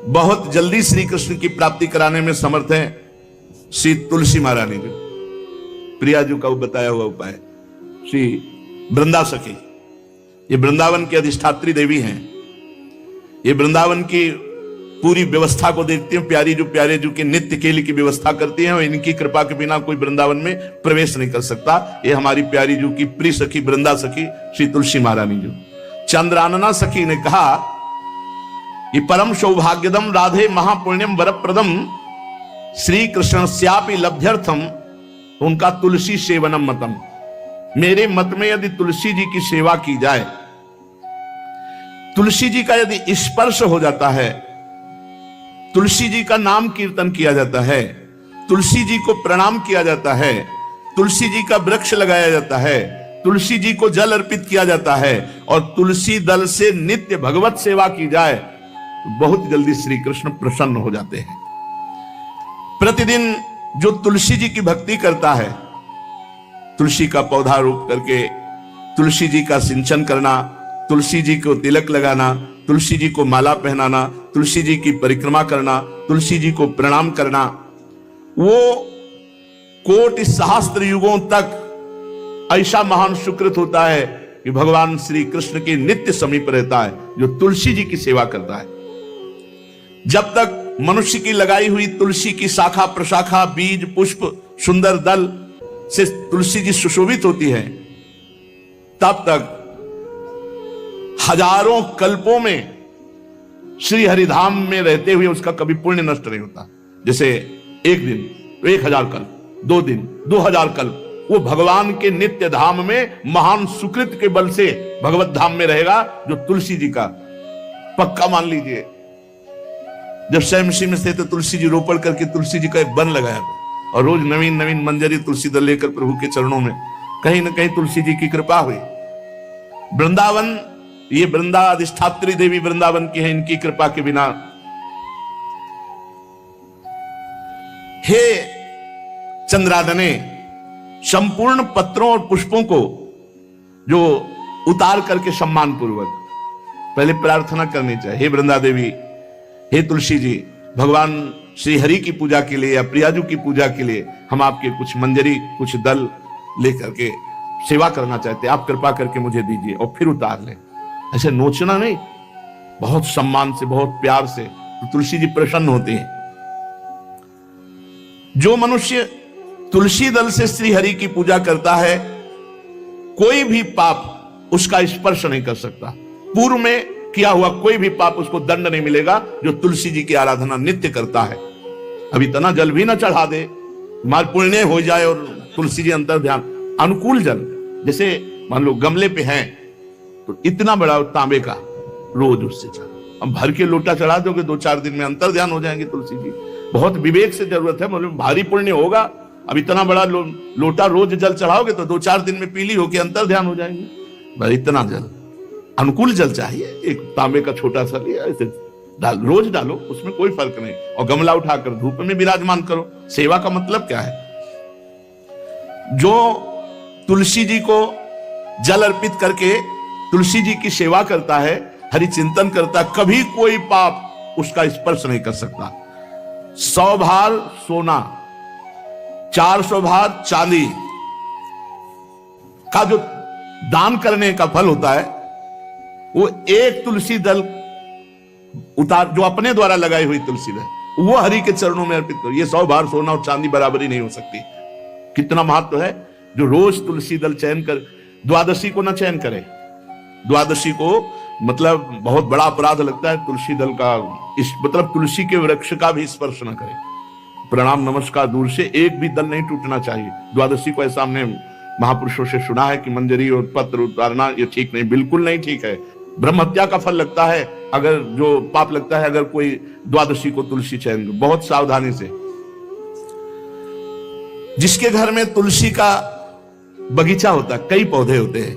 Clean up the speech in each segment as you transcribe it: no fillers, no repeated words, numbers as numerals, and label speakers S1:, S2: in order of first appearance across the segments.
S1: बहुत जल्दी श्री कृष्ण की प्राप्ति कराने में समर्थ है श्री तुलसी महारानी जी। प्रिया जी का बताया हुआ उपाय श्री वृंदा सखी, ये वृंदावन की अधिष्ठात्री देवी हैं। ये वृंदावन की पूरी व्यवस्था को देखती हैं। प्यारे जो के नित्य केली की व्यवस्था करती हैं और इनकी कृपा के बिना कोई वृंदावन में प्रवेश नहीं कर सकता। ये हमारी प्यारी जो की प्रिय सखी वृंदा सखी श्री तुलसी महारानी जो। चंद्रानना सखी ने कहा ये परम सौभाग्यदम राधे महापुण्यम वरप्रदम श्री कृष्ण श्यापि लभ्यर्थम उनका तुलसी सेवनम मतम। मेरे मत में यदि तुलसी जी की सेवा की जाए, तुलसी जी का यदि स्पर्श हो जाता है, तुलसी जी का नाम कीर्तन किया जाता है, तुलसी जी को प्रणाम किया जाता है, तुलसी जी का वृक्ष लगाया जाता है, तुलसी जी को जल अर्पित किया जाता है और तुलसी दल से नित्य भगवत सेवा की जाए तो बहुत जल्दी श्री कृष्ण प्रसन्न हो जाते हैं। प्रतिदिन जो तुलसी जी की भक्ति करता है, तुलसी का पौधा रोप करके तुलसी जी का सिंचन करना, तुलसी जी को तिलक लगाना, तुलसी जी को माला पहनाना, तुलसी जी की परिक्रमा करना, तुलसी जी को प्रणाम करना, वो कोटि सहस्त्र युगों तक ऐसा महान सुकृत होता है कि भगवान श्री कृष्ण के नित्य समीप रहता है जो तुलसी जी की सेवा करता है। जब तक मनुष्य की लगाई हुई तुलसी की शाखा प्रशाखा बीज पुष्प सुंदर दल से तुलसी जी सुशोभित होती है, तब तक हजारों कल्पों में श्री हरिधाम में रहते हुए उसका कभी पुण्य नष्ट नहीं होता। जैसे एक दिन तो 1000 कल्प, 2 दिन 2000 कल्प वो भगवान के नित्य धाम में महान सुकृत के बल से भगवत धाम में रहेगा जो तुलसी जी का पक्का मान लीजिए। जब स्वयं में थे तो तुलसी जी रोपण करके तुलसी जी का एक वन लगाया था और रोज नवीन नवीन मंजरी तुलसी दल लेकर प्रभु के चरणों में कहीं ना कहीं तुलसी जी की कृपा हुई। वृंदावन, ये वृंदा अधिष्ठात्री देवी वृंदावन की है, इनकी कृपा के बिना। हे चंद्रादने, संपूर्ण पत्रों और पुष्पों को जो उतार करके सम्मान पूर्वक पहले प्रार्थना करनी चाहिए। हे वृंदा देवी, हे तुलसी जी, भगवान श्री हरि की पूजा के लिए या प्रियाजू की पूजा के लिए हम आपके कुछ मंजरी कुछ दल लेकर के सेवा करना चाहते हैं, आप कृपा करके मुझे दीजिए, और फिर उतार लें। ऐसे नोचना नहीं, बहुत सम्मान से बहुत प्यार से तो तुलसी जी प्रसन्न होते हैं। जो मनुष्य तुलसी दल से श्री हरि की पूजा करता है, कोई भी पाप उसका स्पर्श नहीं कर सकता। पूर्व में किया हुआ कोई भी पाप उसको दंड नहीं मिलेगा जो तुलसी जी की आराधना नित्य करता है। अब इतना जल भी ना चढ़ा दे, माल पुण्य हो जाए और तुलसी जी अंतर ध्यान अनुकूल जल, जैसे मान लो गमले पे हैं तो इतना बड़ा तांबे का रोज उससे चढ़ा, अब भर के लोटा चढ़ा दोगे 2-4 दिन में अंतर ध्यान हो जाएंगे तुलसी जी। बहुत विवेक से जरूरत है, मतलब भारी पुण्य होगा। अब इतना बड़ा लोटा रोज जल चढ़ाओगे तो 2-4 दिन में पीली होके अंतर ध्यान हो जाएंगे। इतना जल अनुकूल जल चाहिए, एक तांबे का छोटा सा लिया ऐसे डाल, रोज डालो, उसमें कोई फर्क नहीं, और गमला उठाकर धूप में विराजमान करो। सेवा का मतलब क्या है? जो तुलसी जी को जल अर्पित करके तुलसी जी की सेवा करता है, हरि चिंतन करता है, कभी कोई पाप उसका स्पर्श नहीं कर सकता। 100 भार सोना, 400 भार चांदी का जो दान करने का फल होता है, वो एक तुलसी दल उतार जो अपने द्वारा लगाई हुई तुलसी दल वो हरि के चरणों में अर्पित करो। ये 100 भार सोना और चांदी बराबरी नहीं हो सकती। कितना महत्व है। जो रोज तुलसी दल चयन कर, द्वादशी को ना चयन करे, द्वादशी को मतलब बहुत बड़ा अपराध लगता है तुलसी दल का, इस मतलब तुलसी के वृक्ष का भी स्पर्श न करे। प्रणाम नमस्कार दूर से, एक भी दल नहीं टूटना चाहिए। द्वादशी को ऐसा हमने महापुरुषों से सुना है कि मंजरी और पत्र उतारना ये ठीक नहीं, बिल्कुल नहीं ठीक है। ब्रह्म हत्या का फल लगता है, अगर जो पाप लगता है अगर कोई द्वादशी को तुलसी चयन, बहुत सावधानी से। जिसके घर में तुलसी का बगीचा होता है, कई पौधे होते हैं,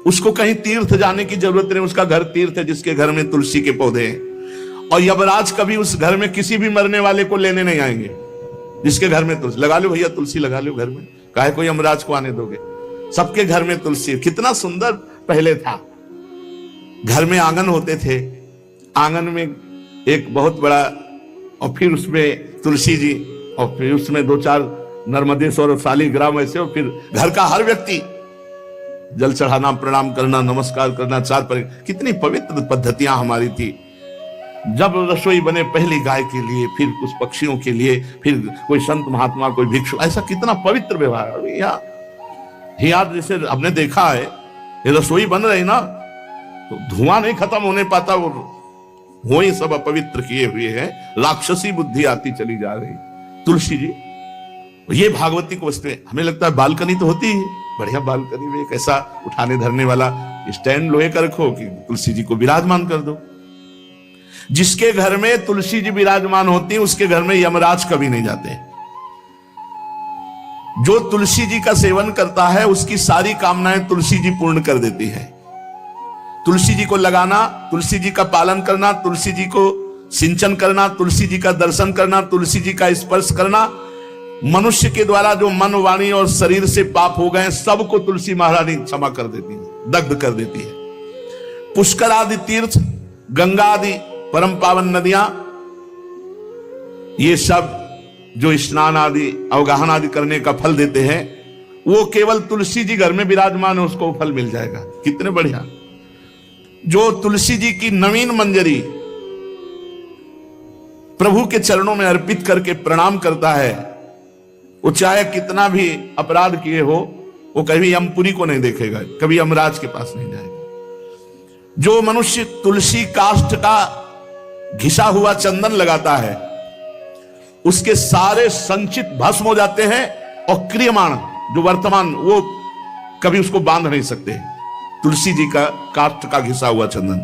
S1: उसको कहीं तीर्थ जाने की जरूरत नहीं, उसका घर तीर्थ है जिसके घर में तुलसी के पौधे हैं। और यमराज कभी उस घर में किसी भी मरने वाले को लेने नहीं आएंगे। जिसके घर में तुलसी, लगा लो भैया तुलसी लगा लो घर में, काहे को यमराज को आने दोगे? सबके घर में तुलसी। कितना सुंदर पहले था, घर में आंगन होते थे, आंगन में एक बहुत बड़ा, और फिर उसमें तुलसी जी, और फिर उसमें 2-4 नर्मदेश्वर और शालिग्राम ऐसे, और फिर घर का हर व्यक्ति जल चढ़ाना, प्रणाम करना, नमस्कार करना, 4 पर। कितनी पवित्र पद्धतियां हमारी थी। जब रसोई बने पहली गाय के लिए, फिर कुछ पक्षियों के लिए, फिर कोई संत महात्मा, कोई भिक्षु, ऐसा कितना पवित्र व्यवहार। यहाँ जैसे हमने देखा है, ये रसोई बन रही ना तो धुआं नहीं खत्म होने पाता, वो ही सब अपवित्र किए हुए हैं, राक्षसी बुद्धि आती चली जा रही। तुलसी जी, ये भागवती को वस्तु हमें लगता है बालकनी तो होती है, बढ़िया बालकनी में एक ऐसा उठाने धरने वाला स्टैंड लोहे का रखो कि तुलसी जी को विराजमान कर दो। जिसके घर में तुलसी जी विराजमान होती है उसके घर में यमराज कभी नहीं जाते। जो तुलसी जी का सेवन करता है उसकी सारी कामनाएं तुलसी जी पूर्ण कर देती है। तुलसी जी को लगाना, तुलसी जी का पालन करना, तुलसी जी को सिंचन करना, तुलसी जी का दर्शन करना, तुलसी जी का स्पर्श करना, मनुष्य के द्वारा जो मन, वाणी और शरीर से पाप हो गए सबको तुलसी महारानी क्षमा कर देती है, दग्ध कर देती है। पुष्कर आदि तीर्थ, गंगा आदि परम पावन नदियां, ये सब जो स्नान आदि, अवगाहन आदि करने का फल देते हैं, वो केवल तुलसी जी घर में विराजमान है उसको फल मिल जाएगा। कितने बढ़िया। जो तुलसी जी की नवीन मंजरी प्रभु के चरणों में अर्पित करके प्रणाम करता है, वो चाहे कितना भी अपराध किए हो, वो कभी यमपुरी को नहीं देखेगा, कभी यमराज के पास नहीं जाएगा। जो मनुष्य तुलसी काष्ठ का घिसा हुआ चंदन लगाता है उसके सारे संचित भस्म हो जाते हैं, और क्रियमाण जो वर्तमान वो कभी उसको बांध नहीं सकते। तुलसी जी का काष्ठ का घिसा हुआ चंदन।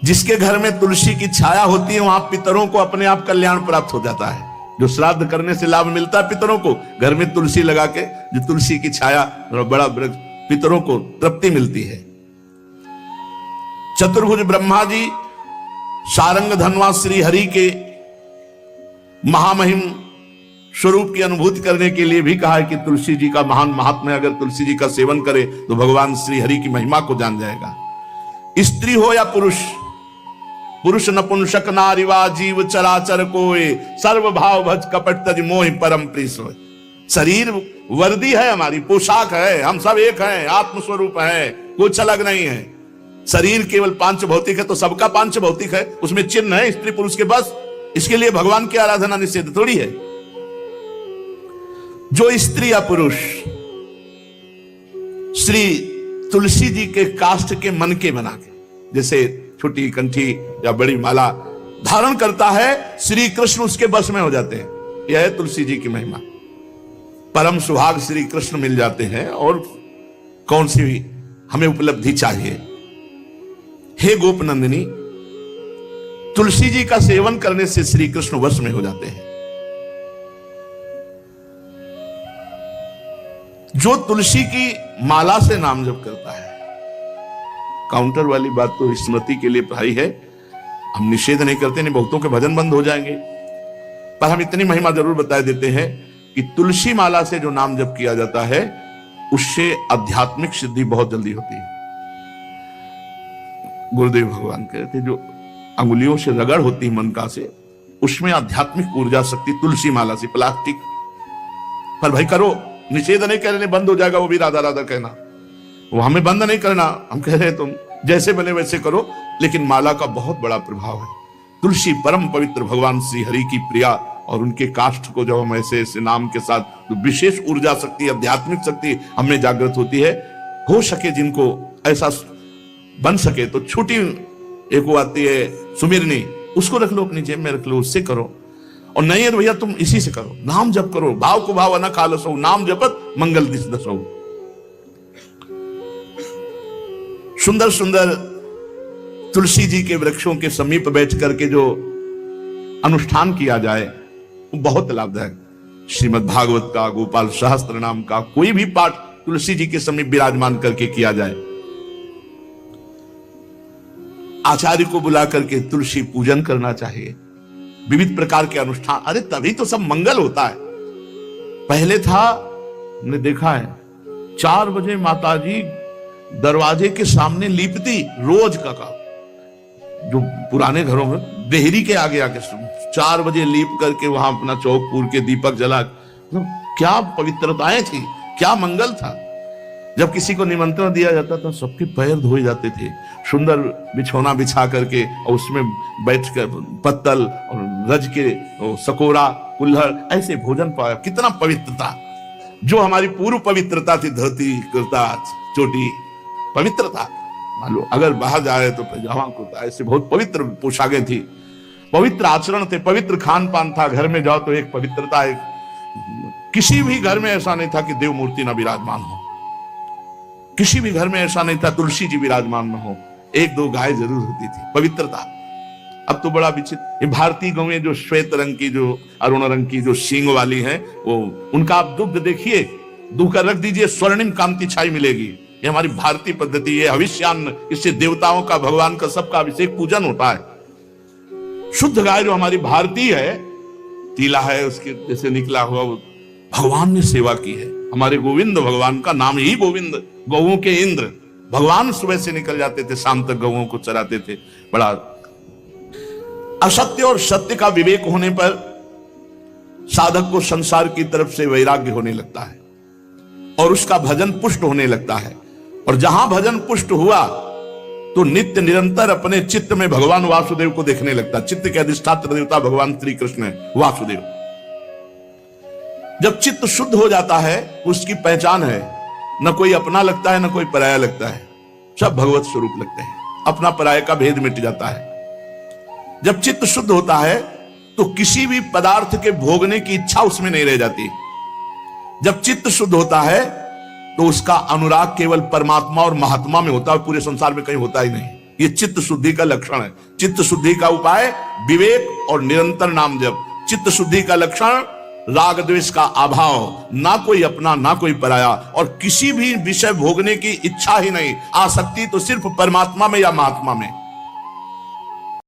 S1: जिसके घर में तुलसी की छाया होती है वहां पितरों को अपने आप कल्याण प्राप्त हो जाता है। जो श्राद्ध करने से लाभ मिलता है पितरों को, घर में तुलसी लगा के जो तुलसी की छाया और बड़ा वृक्ष, पितरों को तृप्ति मिलती है। चतुर्भुज ब्रह्मा जी सारंग धनवा श्री हरि के महामहिम स्वरूप की अनुभूति करने के लिए भी कहा है कि तुलसी जी का महान महात्म्य, अगर तुलसी जी का सेवन करे तो भगवान श्री हरि की महिमा को जान जाएगा। स्त्री हो या पुरुष, पुरुष नपुंसक नारीवा जीव चराचर कोय, सर्व भाव भज कपट तज मोहि परम प्रीस होय। शरीर वर्दी है, हमारी पोशाक है, हम सब एक हैं, आत्मस्वरूप है, कुछ अलग नहीं है। शरीर केवल पांच भौतिक है तो सबका पांच भौतिक है, उसमें चिन्ह है स्त्री पुरुष के, बस। इसके लिए भगवान की आराधना निषेध थोड़ी है। जो स्त्री या पुरुष श्री तुलसी जी के काष्ठ के मन के बना के, जैसे छोटी कंठी या बड़ी माला धारण करता है, श्री कृष्ण उसके बस में हो जाते हैं। यह है तुलसी जी की महिमा। परम सुहाग श्री कृष्ण मिल जाते हैं, और कौन सी भी हमें उपलब्धि चाहिए। हे गोप नंदिनी, तुलसी जी का सेवन करने से श्री कृष्ण वश में हो जाते हैं। जो तुलसी की माला से नाम जप करता है, काउंटर वाली बात तो स्मृति के लिए भाई है, हम निषेध नहीं करते, नहीं बहुतों के भजन बंद हो जाएंगे, पर हम इतनी महिमा जरूर बता देते हैं कि तुलसी माला से जो नाम जप किया जाता है उससे आध्यात्मिक सिद्धि बहुत जल्दी होती है। गुरुदेव भगवान कहते जो अंगुलियों से रगड़ होती है मन का से, उसमें आध्यात्मिक ऊर्जा शक्ति तुलसी माला से। प्लास्टिक पर भाई करो, निषेध नहीं कह रहे, बंद हो जाएगा वो भी राधा राधा कहना, वो हमें बंद नहीं करना। हम कह रहे हैं तुम जैसे बने वैसे करो, लेकिन माला का बहुत बड़ा प्रभाव है। तुलसी परम पवित्र भगवान श्री हरि की प्रिया, और उनके काष्ठ को जब हम ऐसे ऐसे नाम के साथ तो विशेष ऊर्जा शक्ति, आध्यात्मिक शक्ति हमें जागृत होती है। हो सके जिनको ऐसा बन सके तो छोटी एक वो आती है सुमिरनी, उसको रख लो अपनी जेब में, रख लो, उससे करो। और नहीं है तो भैया तुम इसी से करो, नाम जप करो, भाव को भाव न खालसो, नाम जपत मंगल दिस दसो। सुंदर सुंदर तुलसी जी के वृक्षों के समीप बैठ करके जो अनुष्ठान किया जाए वो बहुत लाभदायक। श्रीमद् भागवत का, गोपाल सहस्त्र नाम का कोई भी पाठ तुलसी जी के समीप विराजमान करके किया जाए। आचार्य को बुला करके तुलसी पूजन करना चाहिए, विविध प्रकार के अनुष्ठान, अरे तभी तो सब मंगल होता है। पहले था, हमने देखा है 4 बजे माताजी दरवाजे के सामने लीपती, रोज का काम, जो पुराने घरों में देहरी के आगे आके 4 बजे लीप करके वहां अपना चौक पूर के दीपक जला, तो क्या पवित्रताएं थी, क्या मंगल था। जब किसी को निमंत्रण दिया जाता था सबके पैर धोए जाते थे, सुंदर बिछौना बिछा करके और उसमें बैठ कर पत्तल और रज के सकोरा कुल्हड़ ऐसे भोजन पाया। कितना पवित्रता, जो हमारी पूर्व पवित्रता थी, धोती कुर्ता चोटी पवित्रता। मान लो अगर बाहर जा रहे तो पैजामा कुर्ता, ऐसे बहुत पवित्र पोशाकें थी, पवित्र आचरण थे, पवित्र खान पान था। घर में जाओ तो एक पवित्रता, एक किसी भी घर में ऐसा नहीं था कि देव मूर्ति न विराजमान हो, किसी भी घर में ऐसा नहीं था तुलसी जी विराजमान न हो, 1-2 गाय जरूर होती थी, पवित्रता। अब तो बड़ा विचित्र, ये भारतीय गौएं जो श्वेत रंग की, जो अरुण रंग की, जो सींग वाली हैं, वो उनका आप दुग्ध देखिए, दूकर रख दीजिए, स्वर्णिम कांति छाई मिलेगी। ये हमारी भारतीय पद्धति है, हविष्यान्न, इससे देवताओं का, भगवान का, सबका अभिषेक पूजन होता है। शुद्ध गाय जो हमारी भारतीय है, तीला है उसके जैसे निकला हुआ, वो भगवान ने सेवा की है। हमारे गोविंद भगवान का नाम ही गोविंद, गौओं के इंद्र। भगवान सुबह से निकल जाते थे, शाम तक गौओं को चराते थे। बड़ा असत्य और सत्य का विवेक होने पर साधक को संसार की तरफ से वैराग्य होने लगता है और उसका भजन पुष्ट होने लगता है। और जहां भजन पुष्ट हुआ तो नित्य निरंतर अपने चित्त में भगवान वासुदेव को देखने लगता। चित्त के अधिष्ठात्र देवता भगवान श्री कृष्ण है, वासुदेव। जब चित्त शुद्ध हो जाता है, उसकी पहचान है, न कोई अपना लगता है, न कोई पराया लगता है, सब भगवत स्वरूप लगते हैं। अपना पराये का भेद मिट जाता है। जब चित्त शुद्ध होता है तो किसी भी पदार्थ के भोगने की इच्छा उसमें नहीं रह जाती। जब चित्त शुद्ध होता है तो उसका अनुराग केवल परमात्मा और महात्मा में होता है, पूरे संसार में कहीं होता ही नहीं। ये चित्त शुद्धि का लक्षण है। चित्त शुद्धि का उपाय विवेक और निरंतर नाम जप। चित्त शुद्धि का लक्षण राग द्वेष का अभाव, ना कोई अपना ना कोई पराया, और किसी भी विषय भोगने की इच्छा ही नहीं, आसक्ति तो सिर्फ परमात्मा में या महात्मा में।